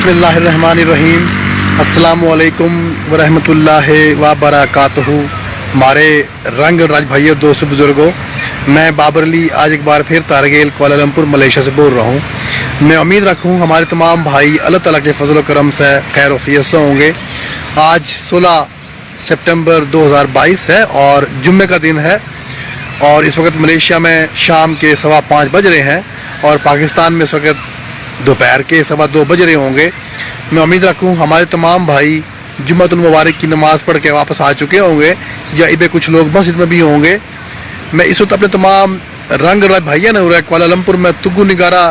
बिस्मिल्लाहिर्रहमानिर्रहीम। अस्सलामु अलैकुम वरहमतुल्लाहि वबरकातुहू। हमारे रंग राज भाइयों, दोस्तों, बुज़ुर्गों, मैं बाबर अली आज एक बार फिर तारगेल कुआलालंपुर मलेशिया से बोल रहा हूँ। मैं उम्मीद रखूँ हमारे तमाम भाई अल्लाह ताला के फजल करम से खैर वफ़ियत से होंगे। आज 16 सितंबर 2022 है और जुम्मे का दिन है और इस वक्त मलेशिया में शाम के 5:15 बज रहे हैं और पाकिस्तान में इस वक्त दोपहर के 2:15 बज रहे होंगे। मैं उम्मीद रखूँ हमारे तमाम भाई जुम्मतुल मुबारक की नमाज़ पढ़ के वापस आ चुके होंगे या इधर कुछ लोग मस्जिद में भी होंगे। मैं इस वक्त अपने तमाम रंग राज भाइयों ने कुआलालंपुर में तुगु निगारा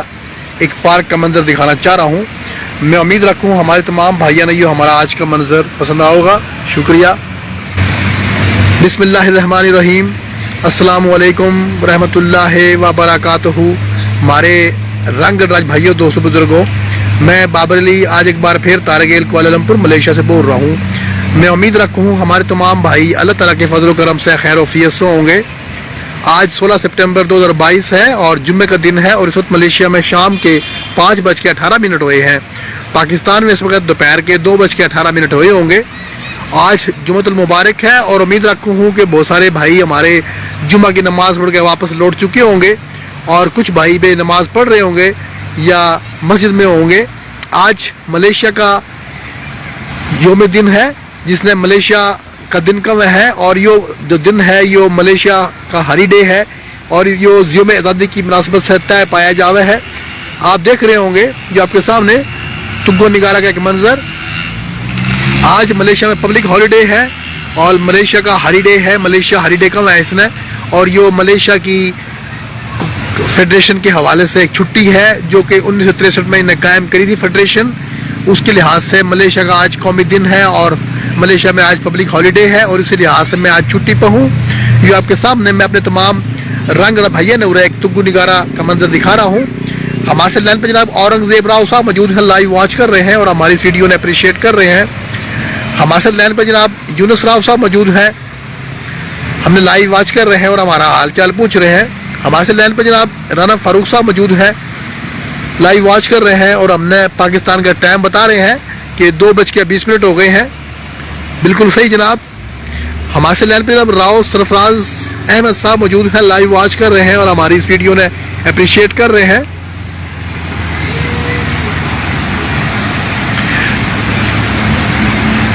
एक पार्क का मंजर दिखाना चाह रहा हूँ। मैं उम्मीद रखूँ हमारे तमाम भाइयों ने ये हमारा आज का मंजर पसंद आओगा। शुक्रिया। बिस्मिल्लाहिर्रहमानिर्रहीम। अस्सलामु अलैकुम रहमतुल्लाहि व बरकातुहू। हमारे रंग राज भाइयों, दोस्तों, बुजुर्गों, मैं बाबर अली आज एक बार फिर तारगेल कुआलालंपुर मलेशिया से बोल रहा हूँ। मैं उम्मीद रखूँ हमारे तमाम भाई अल्लाह ताला के फजल करम से खैर वफ़ियत से होंगे। आज 16 सितंबर 2022 है और जुम्मे का दिन है और इस वक्त मलेशिया में शाम के 5:18 हुए हैं। पाकिस्तान में इस वक्त दोपहर के 2:18 हुए होंगे। आज जुम्मतुल मुबारक है और उम्मीद रखूँ कि बहुत सारे भाई हमारे जुम्मा की नमाज़ पढ़ के वापस लौट चुके होंगे और कुछ भाई बे नमाज पढ़ रहे होंगे या मस्जिद में होंगे। आज मलेशिया का योम दिन है जिसने मलेशिया का दिन कम है और यो जो दिन है यो मलेशिया का हॉलीडे है और यो योम आज़ादी की मुनासबत से तय पाया जावे है। आप देख रहे होंगे जो आपके सामने तुगु निगारा का एक मंजर। आज मलेशिया में पब्लिक हॉलीडे है और मलेशिया का हॉलीडे है। मलेशिया हॉलीडे कम है इसने और यो मलेशिया की फेडरेशन के हवाले से एक छुट्टी है जो कि 1963 में इन्हें कायम करी थी फेडरेशन। उसके लिहाज से मलेशिया का आज कौमी दिन है और मलेशिया में आज पब्लिक हॉलीडे है और इसी लिहाज से मैं आज छुट्टी पर हूँ। ये आपके सामने मैं अपने तमाम रंग भाइयों ने एक तुगु निगारा का मंजर दिखा रहा हूँ। हमारे लाइन पर जनाब औरंगजेब राव साहब मौजूद हैं, लाइव वॉच कर रहे हैं और हमारी इस वीडियो ने अप्रिशिएट कर रहे हैं। हमारे लाइन पर जनाब यूनुस राव साहब मौजूद हैं, हमने लाइव वॉच कर रहे हैं और हमारा हाल चाल पूछ रहे हैं। हमारे लाइन पर जनाब राना फारूक साहब मौजूद हैं, लाइव वॉच कर रहे हैं और हमने पाकिस्तान का टाइम बता रहे हैं कि 2:20 हो गए हैं। बिल्कुल सही जनाब। हमारे लाइन पर जनाब राव सरफराज अहमद साहब मौजूद हैं, लाइव वॉच कर रहे हैं और हमारी इस वीडियो ने अप्रिशिएट कर रहे हैं।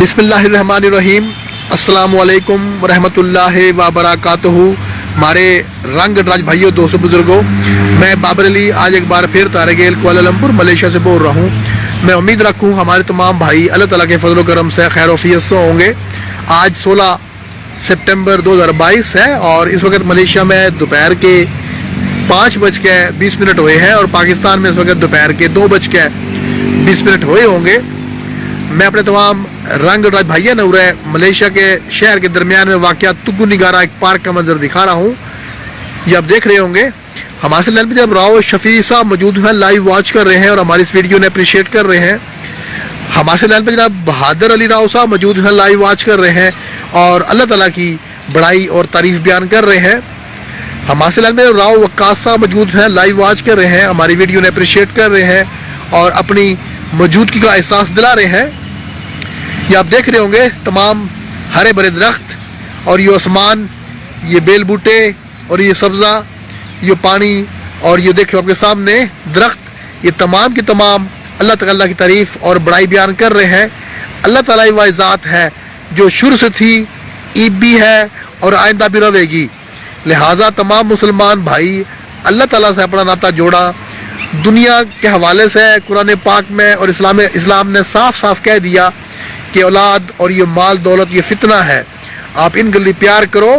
बिस्मिल्लाहिर्रहमानिर्रहीम। अस्सलामु अलैकुम वरहमतुल्लाहि व बरकातुहू। हमारे रंग राज भाइयों, दोस्तों, बुजुर्गों, मैं बाबर अली आज एक बार फिर तारगेल कुआलालंपुर मलेशिया से बोल रहा हूँ। मैं उम्मीद रखूँ हमारे तमाम भाई अल्लाह ताला के फजल करम से खैर वफ़ियत से होंगे। आज 16 सितंबर 2022 है और इस वक्त मलेशिया में दोपहर के 5:20 हुए हैं और पाकिस्तान में इस वक्त दोपहर के 2:20 हुए होंगे। मैं अपने तमाम रंग राज भाइयों ने मलेशिया के शहर के दरमियान में वाक़या तुगु निगारा एक पार्क का मंजर दिखा रहा हूँ। ये आप देख रहे होंगे। हमारे लाइन पे जब राव शफी साहब मौजूद हैं, लाइव वॉच कर रहे हैं और हमारी इस वीडियो ने अप्रिशिएट कर रहे हैं। हमारे लाइन पे जनाब बहादुर अली राव साहब मौजूद हैं, लाइव वॉच कर रहे हैं और अल्लाह ताला की बड़ाई और तारीफ बयान कर रहे हैं। हमारे लाइन पे राव वक्कास साहब मौजूद हैं, लाइव वॉच कर रहे हैं, हमारी वीडियो ने अप्रिशिएट कर रहे हैं और अपनी मौजूदगी का एहसास दिला रहे हैं। ये आप देख रहे होंगे तमाम हरे भरे दरख्त और ये आसमान, ये बेल बूटे और ये सब्ज़ा, ये पानी और ये देखिए आपके सामने दरख्त, ये तमाम की तमाम अल्लाह ताला की तारीफ़ और बड़ाई बयान कर रहे हैं। अल्लाह ताला ही वह ज़ात है जो शुरू से थी, ईब भी है और आइंदा भी रहेगी। लिहाजा तमाम मुसलमान भाई अल्लाह ताला से अपना नाता जोड़ा। दुनिया के हवाले से कुरान पाक में और इस्लाम ने साफ साफ कह दिया कि औलाद और ये माल दौलत ये फितना है। आप इन गली प्यार करो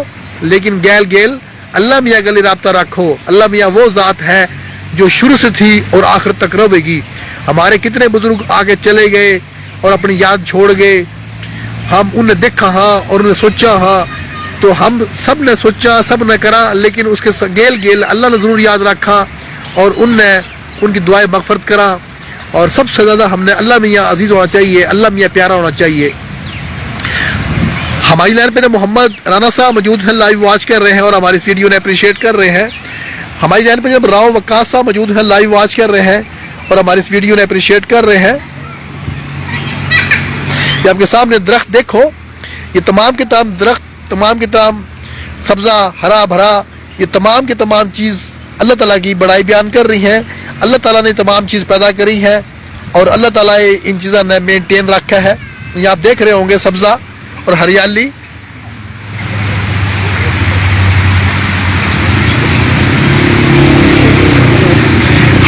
लेकिन गैल गेल अल्लाह मियाँ गली राब्ता रखो। अल्लाह मियाँ वो ज़ात है जो शुरू से थी और आखिर तक रहेगी। हमारे कितने बुजुर्ग आगे चले गए और अपनी याद छोड़ गए। हम उन्हें देखा हाँ और उन्हें सोचा हाँ, तो हम सब ने सोचा, सब ने करा, लेकिन उसके गेल गेल अल्लाह ने ज़रूर याद रखा और उनने उनकी दुआएं मग़फ़िरत करा। और सबसे ज़्यादा हमने अल्लाह मियाँ अजीज़ होना चाहिए, अल्लाह मियाँ प्यारा होना चाहिए। हमारी लाइन पे मोहम्मद राना साहब मौजूद हैं, लाइव वॉच कर रहे हैं और हमारी इस वीडियो ने अप्रिशिएट कर रहे हैं। हमारी लाइन पे जब राव वक्कास साहब मौजूद हैं, लाइव वॉच कर रहे हैं और हमारी इस वीडियो ने अप्रिशिएट कर रहे हैं। یہ آپ کے سامنے درخت دیکھو، یہ تمام کے تمام درخت، تمام کے تمام سبزہ ہرا بھرا، یہ تمام کے تمام چیز اللہ تعالیٰ کی بڑائی بیان کر رہی ہیں۔ اللہ تعالیٰ نے تمام چیز پیدا کری ہے اور اللہ تعالیٰ ان چیزوں نے مینٹین رکھا ہے۔ یہ آپ دیکھ رہے ہوں گے سبزہ اور ہریالی۔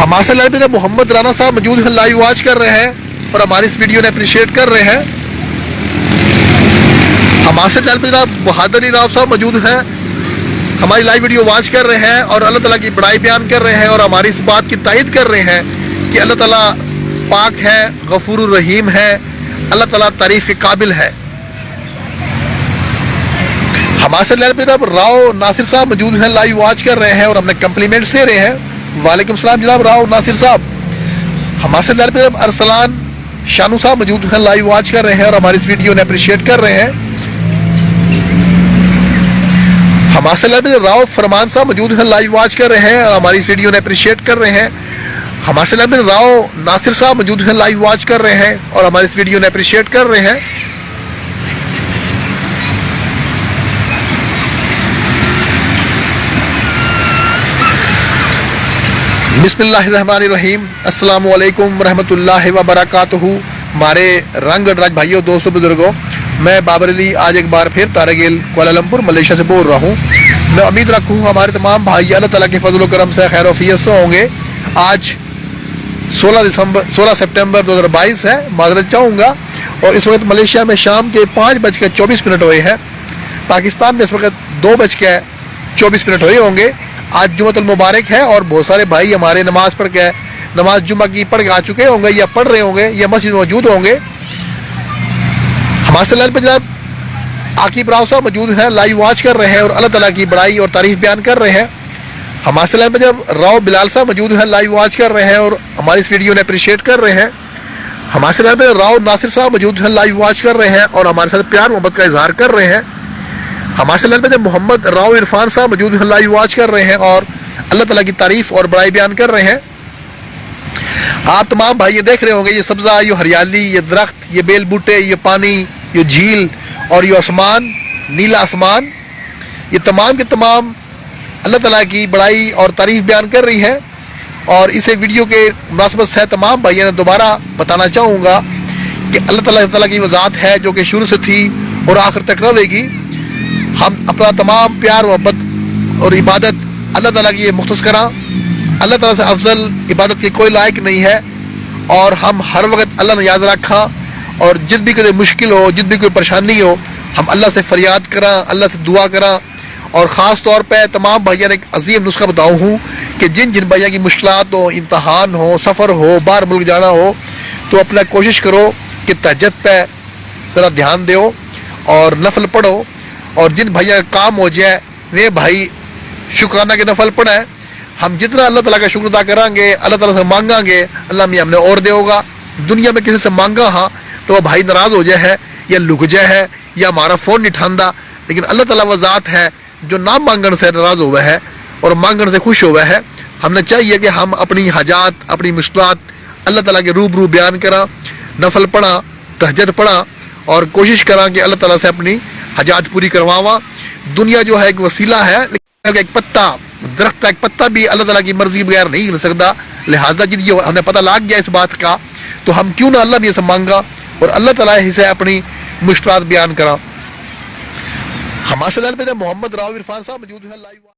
ہمارے ساتھ لائیو محمد رانا صاحب موجود ہیں، لائیو واچ کر رہے ہیں اور ہماری اس ویڈیو نے اپریشیٹ کر رہے ہیں۔ ہمارے ساتھ جناب بہادر علی راؤ صاحب موجود ہیں، ہماری لائیو ویڈیو واچ کر رہے ہیں اور اللہ تعالیٰ کی بڑائی بیان کر رہے ہیں اور ہماری اس بات کی تائید کر رہے ہیں کہ اللہ تعالیٰ پاک ہے، غفور الرحیم ہے، اللہ تعالیٰ تعریف کے قابل ہے۔ ہمارے ساتھ جناب راؤ ناصر صاحب موجود ہیں، لائیو واچ کر رہے ہیں اور ہم نے کمپلیمنٹس دے رہے ہیں۔ وعلیکم السلام جناب راؤ ناصر صاحب۔ ہمارے ساتھ جناب ارسلان شانو صاحب موجود ہیں، لائیو واچ کر رہے ہیں اور ہماری اس ویڈیو نے اپریشیٹ کر رہے ہیں۔ ہمارے ساتھ راؤ فرمان صاحب موجود ہیں، لائیو واچ کر رہے ہیں اور ہماری اس ویڈیو نے اپریشیٹ کر رہے ہیں۔ ہمارے ساتھ راؤ ناصر صاحب موجود ہیں، لائیو واچ کر رہے ہیں اور ہماری اس ویڈیو نے اپریشیٹ کر رہے ہیں۔ بسم اللہ الرحمن الرحیم، السلام علیکم ورحمۃ اللہ وبرکاتہ۔ ہمارے رنگ راج بھائیوں، دوستوں، بزرگوں، میں بابر علی آج ایک بار پھر تارگیل کوالالمپور ملیشیا سے بول رہا ہوں۔ میں امید رکھوں ہمارے تمام بھائی اللہ تعالیٰ کے فضل و کرم سے خیر و عافیت سے ہوں گے۔ آج 16 سپٹمبر 2022 ہے، معذرت چاہوں گا، اور اس وقت ملیشیا میں شام کے 5:24 ہوئے ہیں۔ پاکستان میں اس وقت 2:24 ہوئے ہوں گے۔ آج جمعۃ المبارک ہے اور بہت سارے بھائی ہمارے نماز پڑھ کے نماز جمعہ کی پڑھ کے آ چکے ہوں گے یا پڑھ رہے ہوں گے یا مسجد موجود ہوں گے۔ ہمارے سلسلے پہ جناب عاقب راؤ صاحب موجود ہیں، لائیو واچ کر رہے ہیں اور اللہ تعالیٰ کی بڑائی اور تعریف بیان کر رہے ہیں۔ ہمارے سلسلے پہ جب راؤ بلال صاحب موجود ہیں، لائیو واچ کر رہے ہیں اور ہماری اس ویڈیو نے اپریشیٹ کر رہے ہیں۔ ہمارے سلسلے پہ راؤ ناصر صاحب موجود ہیں، لائیو واچ کر رہے ہیں اور ہمارے ساتھ پیار محبت کا اظہار کر رہے ہیں۔ ہمارے سلسلے پہ محمد راؤ عرفان صاحب موجود ہیں، لائیو واچ کر رہے ہیں اور اللہ تعالیٰ کی تعریف اور بڑائی بیان کر رہے ہیں۔ آپ تمام بھائی یہ دیکھ رہے ہوں گے، یہ سبزہ، یہ ہریالی، یہ درخت، یہ بیل بوٹے، یہ پانی، یہ جھیل اور یہ آسمان، نیلا آسمان، یہ تمام کے تمام اللہ تعالیٰ کی بڑائی اور تعریف بیان کر رہی ہے۔ اور اسے ویڈیو کے مناسبت سے تمام بھائیوں نے دوبارہ بتانا چاہوں گا کہ اللہ تعالیٰ کی وہ ذات ہے جو کہ شروع سے تھی اور آخر تک رہے گی۔ ہم اپنا تمام پیار محبت اور عبادت اللہ تعالیٰ کی یہ مختص کرا۔ اللہ تعالیٰ سے افضل عبادت کی کوئی لائق نہیں ہے، اور ہم ہر وقت اللہ نے یاد رکھا، اور جب بھی کوئی مشکل ہو، جب بھی کوئی پریشانی ہو، ہم اللہ سے فریاد کریں، اللہ سے دعا کریں۔ اور خاص طور پہ تمام بھائیوں نے ایک عظیم نسخہ بتاؤں ہوں کہ جن بھائیوں کی مشکلات ہو، امتحان ہو، سفر ہو، باہر ملک جانا ہو، تو اپنا کوشش کرو کہ تہجد پہ ذرا دھیان دیو اور نفل پڑھو، اور جن بھائیوں کا کام ہو جائے وہ بھائی شکرانہ کے نفل پڑھیں۔ ہم جتنا اللہ تعالیٰ کا شکر ادا کریں گے، اللہ تعالیٰ سے مانگیں گے، اللہ میں ہم نے اور دے ہوگا۔ دنیا میں کسی سے مانگا ہاں تو وہ بھائی ناراض ہو جائے ہے یا لک جائے ہے یا ہمارا فون نہیں ٹھاندا، لیکن اللہ تعالیٰ وہ ذات ہے جو نہ مانگن سے ناراض ہوا ہے اور مانگن سے خوش ہوا ہے۔ ہم نے چاہیے کہ ہم اپنی حاجات، اپنی مشکلات اللہ تعالیٰ کے روبرو بیان کریں، نفل پڑھا، تہجد پڑھا، اور کوشش کریں کہ اللہ تعالیٰ سے اپنی حاجات پوری کرواواں۔ دنیا جو ہے ایک وسیلہ ہے، لیکن ایک پتا، درخت کا ایک پتا بھی اللہ تعالیٰ کی مرضی بغیر نہیں ہل سکتا۔ لہٰذا جب یہ ہمیں پتہ لگ گیا اس بات کا، تو ہم کیوں نہ اللہ بھی سے مانگا اور اللہ تعالیٰ ہی سے اپنی مشکلات بیان کرا۔ ہمارے ساتھ محمد راؤ عرفان صاحب موجود ہیں، لائیو